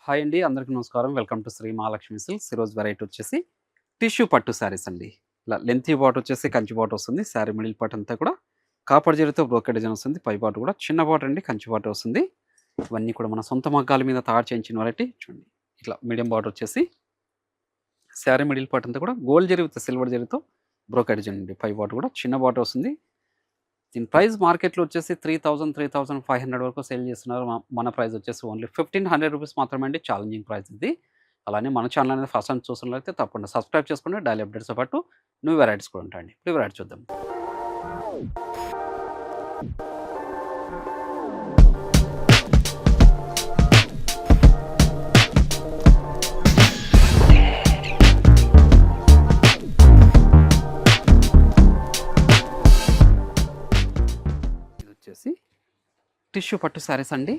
Hi అండి. అందరికీ నమస్కారం. Welcome to Shri Mahalakshmi silks. ఈరోజు వెరైటీ వచ్చేసి టిష్యూ పట్టు శారీస్ అండి. ఇలా లెంతీ బార్డర్ వచ్చేసి కంచి బార్డర్ వస్తుంది. శారీ మిడిల్ పార్ట్ అంతా కూడా కాపర్ జరీతో బ్రోకెట్ డిజైన్ వస్తుంది. పై బార్డర్ కూడా చిన్న బార్డర్ అండి, కంచి బార్డర్ వస్తుంది. ఇవన్నీ కూడా మన సొంత మగ్గాల మీద తయారు చేయించిన వెరైటీ. చూడండి, ఇట్లా మీడియం బార్డర్ వచ్చేసి శారీ మిడిల్ పార్ట్ అంతా కూడా గోల్డ్ జరీ విత్ సిల్వర్ జరీతో బ్రోకెట్ డిజైన్ అండి. పై బార్డర్ కూడా చిన్న బార్డర్ వస్తుంది. దీని ప్రైస్ మార్కెట్‌లో వచ్చేసి 3000, 3500 వరకు సేల్ చేస్తున్నారు. మన ప్రైస్ వచ్చేసి ఓన్లీ 1500 రూపీస్ మాత్రమే అండి. ఛాలెంజింగ్ ప్రైస్ ఇది. అలానే మన ఛానల్ అనేది ఫస్ట్ టైమ్ చూస్తున్నట్లయితే తప్పకుండా సబ్స్క్రైబ్ చేసుకోండి. డైలీ అప్డేట్స్‌తో పాటు న్యూ వెరైటీస్ కూడా ఉంటాయండి. ఇప్పుడు వెరైటీ చూద్దాం. ఇది వచ్చేసి టిష్యూ పట్టు శారీస్ అండి.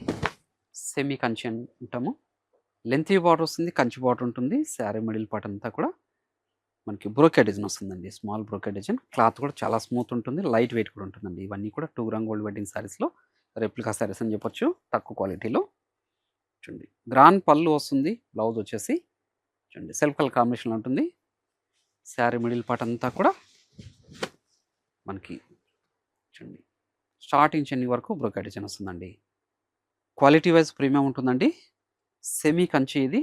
సెమీ కంచి అంటాము. లెంతీ బార్డర్ వస్తుంది, కంచి బార్డర్ ఉంటుంది. శారీ మిడిల్ పార్ట్ అంతా కూడా మనకి బ్రోకెట్ డిజైన్ వస్తుందండి. Small brocade design. క్లాత్ కూడా చాలా స్మూత్ ఉంటుంది. లైట్ వెయిట్ కూడా ఉంటుందండి. ఇవన్నీ కూడా 2 గ్రామ్ గోల్డ్ వెడ్డింగ్ శారీస్‌లో రెప్లికా శారీస్ అని చెప్పొచ్చు. తక్కువ క్వాలిటీలో. చూడండి, గ్రాండ్ పళ్ళు వస్తుంది. బ్లౌజ్ వచ్చేసి చూడండి సెల్ఫ్ కలర్ కాంబినేషన్‌లో ఉంటుంది. శారీ మిడిల్ పార్ట్ అంతా కూడా మనకి చూడండి స్టార్టింగ్ చెన్ని వరకు బ్రోకెట్ డిజైన్ వస్తుందండి. క్వాలిటీ వైజ్ ప్రీమియం ఉంటుందండి. సెమీ కంచి ఇది.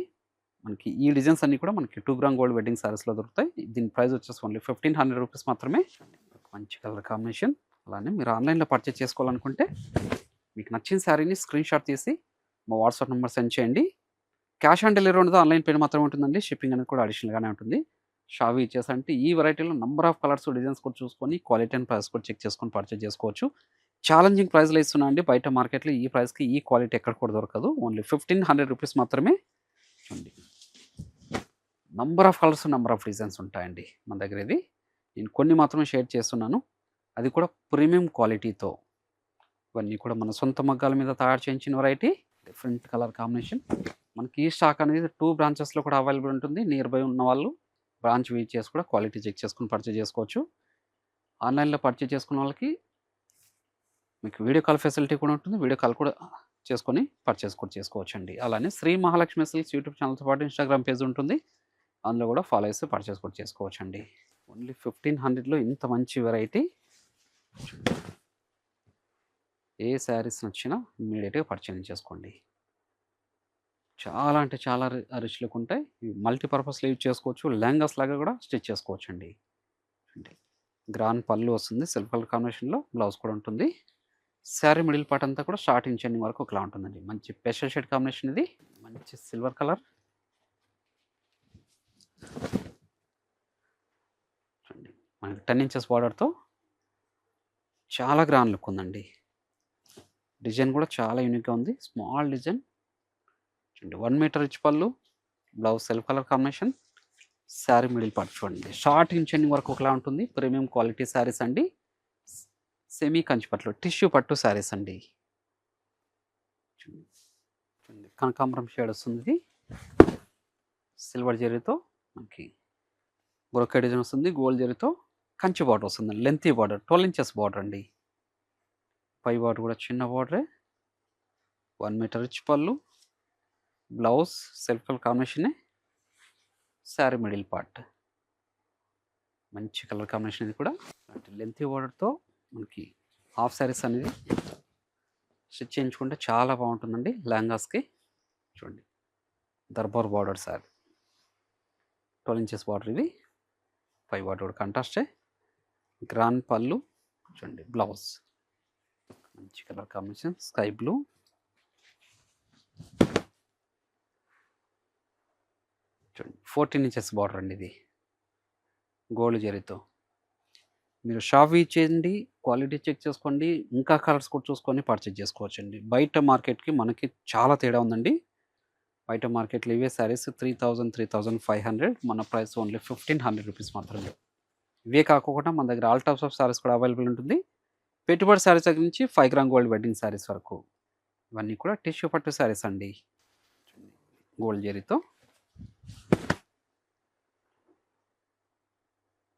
మనకి ఈ డిజైన్స్ అన్నీ కూడా మనకి 2 గ్రామ్ గోల్డ్ వెడ్డింగ్ శారీస్‌లో దొరుకుతాయి. దీని ప్రైస్ వచ్చేసి ఓన్లీ 1500 రూపీస్ మాత్రమే. మంచి కలర్ కాంబినేషన్. అలానే మీరు ఆన్‌లైన్‌లో పర్చేజ్ చేసుకోవాలనుకుంటే మీకు నచ్చిన శారీని స్క్రీన్‌షాట్ తీసి మా వాట్సాప్ నెంబర్ సెండ్ చేయండి. క్యాష్ ఆన్ డెలివరీ ఉండదు. ఆన్‌లైన్ పేమెంట్ మాత్రమే ఉంటుందండి. షిప్పింగ్ అనేది కూడా అడిషనల్‌గానే ఉంటుంది. షావి ఇచ్చేసంటే ఈ వెరైటీలో నంబర్ ఆఫ్ కలర్స్, డిజైన్స్ కూడా చూసుకొని క్వాలిటీ అండ్ ప్రైస్ కూడా చెక్ చేసుకొని పర్చేజ్ చేసుకోవచ్చు. ఛాలెంజింగ్ ప్రైస్‌లో ఇస్తున్నా అండి. బయట మార్కెట్‌లో ఈ ప్రైస్‌కి ఈ క్వాలిటీ ఎక్కడ కూడా దొరకదు. ఓన్లీ 1500 రూపీస్ మాత్రమే. చూడండి, number of colours, number of designs ఉంటాయండి మన దగ్గర. ఇది నేను కొన్ని మాత్రమే షేర్ చేస్తున్నాను. అది కూడా ప్రీమియం క్వాలిటీతో. ఇవన్నీ కూడా మన సొంత మగ్గాల మీద తయారు చేయించిన వెరైటీ. Different colour combination. మనకి ఈ స్టాక్ అనేది 2 బ్రాంచెస్‌లో కూడా అవైలబుల్ ఉంటుంది. నియర్ బై ఉన్న వాళ్ళు బ్రాంచ్ విజిట్ చేసి కూడా క్వాలిటీ చెక్ చేసుకొని పర్చేజ్ చేసుకోవచ్చు. ఆన్‌లైన్‌లో పర్చేజ్ చేసుకున్న వాళ్ళకి మీకు వీడియో కాల్ ఫెసిలిటీ కూడా ఉంటుంది. వీడియో కాల్ కూడా చేసుకొని పర్చేజ్ కూడా చేసుకోవచ్చండి. అలానే శ్రీ మహాలక్ష్మి సిల్క్స్ యూట్యూబ్ ఛానల్‌తో పాటు ఇన్‌స్టాగ్రామ్ పేజ్ ఉంటుంది. అందులో కూడా ఫాలో చేసి పర్చేజ్ కూడా చేసుకోవచ్చండి. ఓన్లీ 1500లో ఇంత మంచి వెరైటీ. ఏ శారీస్ నచ్చినా ఇమ్మీడియట్‌గా పర్చేజ్ చేసుకోండి. చాలా అంటే చాలా రిచ్ లుక్ ఉంటాయి. మల్టీపర్పస్‌లో యూజ్ చేసుకోవచ్చు. లెహంగాస్ లాగా కూడా స్టిచ్ చేసుకోవచ్చండి. అంటే గ్రాండ్ పళ్ళు వస్తుంది. సెల్ఫ్ కలర్ కాంబినేషన్‌లో బ్లౌజ్ కూడా ఉంటుంది. శారీ మిడిల్ పార్ట్ అంతా కూడా స్టార్టింగ్ చెన్నింగ్ వరకు ఒకలా ఉంటుందండి. మంచి పెస్టల్ షేడ్ కాంబినేషన్ ఇది. మంచి సిల్వర్ కలర్. చూడండి, మనకి 10 ఇంచెస్ బార్డర్‌తో చాలా గ్రాండ్ లుక్ ఉందండి. డిజైన్ కూడా చాలా యూనిక్‌గా ఉంది. Small design. చూడండి, 1 మీటర్ రిచ్ పళ్ళు, blouse self colour combination. Sari middle part చూడండి స్టార్టింగ్ చెన్నింగ్ వరకు ఒకలా ఉంటుంది. ప్రీమియం క్వాలిటీ శారీస్ అండి. సెమీ కంచి పట్టులో టిష్యూ పట్టు శారీస్ అండి. చూడండి, కనకాంబరం షేడ్ వస్తుంది. సిల్వర్ జరీతో మనకి బ్రోకెట్ డిజైన్ వస్తుంది. గోల్డ్ జరీతో కంచి బార్డర్ వస్తుంది. లెంతీ బార్డర్ 12 ఇంచెస్ బార్డర్ అండి. పై బార్డర్ కూడా చిన్న బార్డరే. 1 మీటర్ రిచ్ పళ్ళు, బ్లౌజ్ సెల్ఫ్ కలర్ కాంబినేషనే. శారీ మిడిల్ పార్ట్ మంచి కలర్ కాంబినేషన్. ఇది కూడా లెంతీ బార్డర్తో మనకి హాఫ్ శారీస్ అనేది స్టిచ్ చేయించుకుంటే చాలా బాగుంటుందండి లెహంగాస్కి. చూడండి, Darbar border sari 12 inches border ఇది. పై బార్డర్ కూడా కంట్రాస్టే. గ్రాండ్ పళ్ళు. చూడండి, బ్లౌజ్ మంచి కలర్ కాంబినేషన్ స్కై బ్లూ. చూడండి, 14 ఇంచెస్ బార్డర్ అండి ఇది. గోల్డ్ జరీతో. మీరు షాప్ విజిట్ చేయండి, క్వాలిటీ చెక్ చేసుకోండి. ఇంకా కలర్స్ కూడా చూసుకొని పర్చేజ్ చేసుకోవచ్చండి. బయట మార్కెట్‌కి మనకి చాలా తేడా ఉందండి. బయట మార్కెట్‌లో ఇవే శారీస్ 3000, 3500. మన ప్రైస్ ఓన్లీ 1500 రూపీస్ మాత్రమే. ఇవే కాకుండా మన దగ్గర ఆల్ టైప్స్ ఆఫ్ శారీస్ కూడా అవైలబుల్ ఉంటుంది. పెట్టుబడి శారీస్ దగ్గర నుంచి 5 గ్రామ్ గోల్డ్ వెడ్డింగ్ శారీస్ వరకు. ఇవన్నీ కూడా టిష్యూ పట్టు శారీస్ అండి. గోల్డ్ జరీతో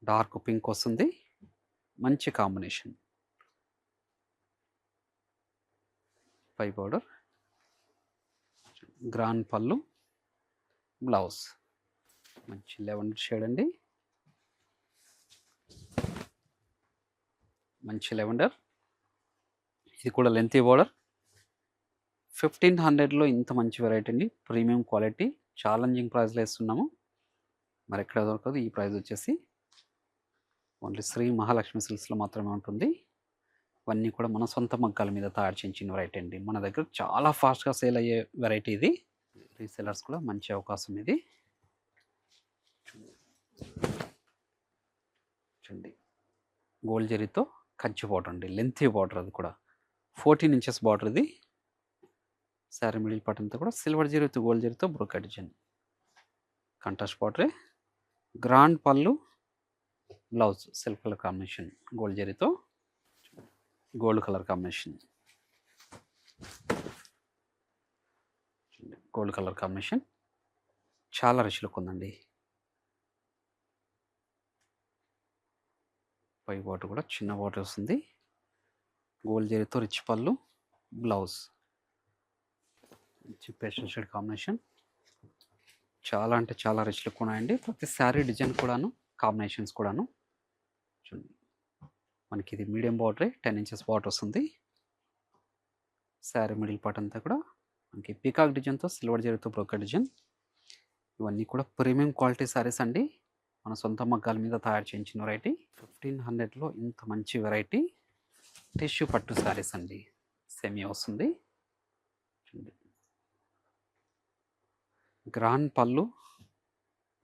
డార్క్ పింక్ వస్తుంది. మంచి కాంబినేషన్. పై బార్డర్, గ్రాండ్ పళ్ళు, బ్లౌజ్ మంచి లెవెండర్ షేడ్ అండి. మంచి లెవెండర్. ఇది కూడా లెంతీ బోర్డర్. 1500లో ఇంత మంచి వెరైటీ అండి. ప్రీమియం క్వాలిటీ ఛాలెంజింగ్ ప్రైస్లో ఇస్తున్నాము. మరి ఎక్కడ దొరకదు. ఈ ప్రైస్ వచ్చేసి ఓన్లీ శ్రీ మహాలక్ష్మి సిల్క్స్లో మాత్రమే ఉంటుంది. ఇవన్నీ కూడా మన సొంత మగ్గాల మీద తయారు చేయించిన వెరైటీ అండి. మన దగ్గర చాలా ఫాస్ట్గా సేల్ అయ్యే వెరైటీ ఇది. రీసెలర్స్ కూడా మంచి అవకాశం ఇది. చూడండి గోల్డ్ జరీతో కంచి బార్డర్ అండి. లెంతీ బార్డర్, అది కూడా 14 ఇంచెస్ బార్డర్ ఇది. శారీ మిడిల్ పార్ట్ అంతా కూడా సిల్వర్ జరీతో గోల్డ్ జరీతో బ్రోకెట్ డిజైన్. కంట్రాస్ట్ బార్డరే. గ్రాండ్ పళ్ళు, blouse silk colour combination, gold జరీతో gold colour combination. Gold colour combination చాలా రిచ్ లుక్ ఉందండి. పై బార్డర్ కూడా చిన్న బార్డర్ వస్తుంది. గోల్డ్ జరీతో రిచ్ పళ్ళు, బ్లౌజ్ మంచి పేస్టల్ షేడ్ కాంబినేషన్. చాలా అంటే చాలా రిచ్ లుక్ ఉన్నాయండి. ప్రతి శారీ డిజైన్ కూడాను, కాంబినేషన్స్ కూడాను. చూడండి మనకి ఇది మీడియం బార్డరే, 10 ఇంచెస్ బార్డర్ వస్తుంది. శారీ మిడిల్ పార్ట్ అంతా కూడా మనకి పీకాక్ డిజైన్తో సిల్వర్ జరీతో బ్రోకెట్ డిజైన్. ఇవన్నీ కూడా ప్రీమియం క్వాలిటీ శారీస్ అండి. మన సొంత మగ్గాల మీద తయారు చేయించిన వెరైటీ. 1500లో ఇంత మంచి వెరైటీ టిష్యూ పట్టు శారీస్ అండి. సెమీ వస్తుంది. చూడండి గ్రాండ్ పళ్ళు,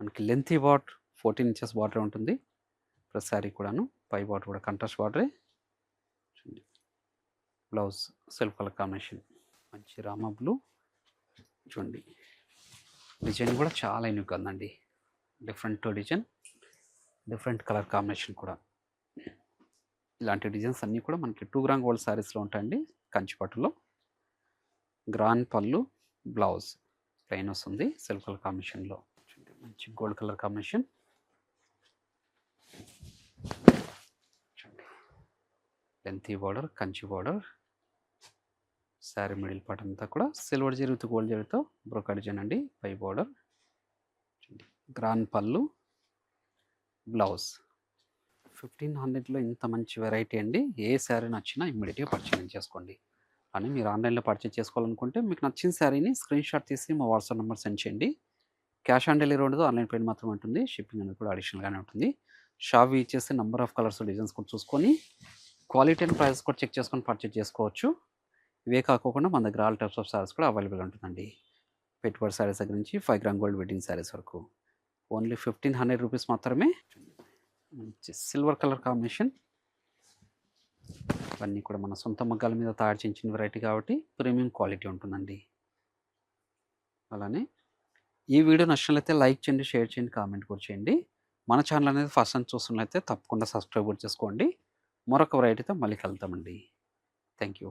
మనకి లెంతీ బార్డర్ 14 ఇంచెస్ బార్డర్ ఉంటుంది. ప్రతి శారీ కూడాను. పై బార్డర్ కూడా కంట్రాస్ట్ బార్డరే. చూడండి బ్లౌజ్ సెల్ఫ్ కలర్ కాంబినేషన్, మంచి రామా బ్లూ. చూడండి డిజైన్ కూడా చాలా యూనిక్ ఉందండి. Different design, different colour combination కూడా. ఇలాంటి డిజైన్స్ అన్నీ కూడా మనకి 2 గ్రామ్ గోల్డ్ శారీస్లో ఉంటాయండి. కంచిపట్టులో. గ్రాండ్ పళ్ళు, బ్లౌజ్ ప్లెయిన్ వస్తుంది సిల్క్ కలర్ కాంబినేషన్లో. మంచి gold colour combination. Lengthy border, Kanchi border. Sari middle part అంతా కూడా సిల్వర్ జరీతో గోల్డ్ జరీతో బ్రోకెట్ డిజైన్ అండి. పై బార్డర్. గ్రాండ్ పళ్ళు, బ్లౌజ్. 1500లో ఇంత మంచి వెరైటీ అండి. ఏ శారీ నచ్చినా ఇమ్మీడియట్గా పర్చేజ్ చేసుకోండి. అని మీరు ఆన్లైన్లో పర్చేజ్ చేసుకోవాలనుకుంటే మీకు నచ్చిన శారీని స్క్రీన్ షాట్ తీసి మా వాట్సాప్ నెంబర్ సెండ్ చేయండి. క్యాష్ ఆన్ డెలివరీ ఉండదు, ఆన్లైన్ పేమెంట్ మాత్రమే ఉంటుంది. షిప్పింగ్ అనేది కూడా అడిషనల్గానే ఉంటుంది. షాప్ విజిట్ చేస్తే నెంబర్ ఆఫ్ కలర్స్, డిజైన్స్ కూడా చూసుకొని క్వాలిటీ అండ్ ప్రైస్ కూడా చెక్ చేసుకొని పర్చేజ్ చేసుకోవచ్చు. ఇవే కాకుండా మన దగ్గర ఆల్ టైప్స్ ఆఫ్ శారీస్ కూడా అవైలబుల్ ఉంటుందండి. పెట్టుబడి శారీస్ దగ్గర నుంచి 5 గ్రామ్ గోల్డ్ వెడ్డింగ్ శారీస్ వరకు ఓన్లీ 1500 రూపీస్ మాత్రమే. మంచి సిల్వర్ కలర్ కాంబినేషన్. ఇవన్నీ కూడా మన సొంత మగ్గాల మీద తయారు చేయించిన వెరైటీ కాబట్టి ప్రీమియం క్వాలిటీ ఉంటుందండి. అలానే ఈ వీడియో నచ్చినట్లయితే లైక్ చేయండి, షేర్ చేయండి, కామెంట్ కూడా చేయండి. మన ఛానల్ అనేది ఫస్ట్ టైం చూస్తున్నట్లయితే తప్పకుండా సబ్స్క్రైబ్ కూడా చేసుకోండి. మరొక వెరైటీతో మళ్ళీ కలుద్దామండి. Thank you.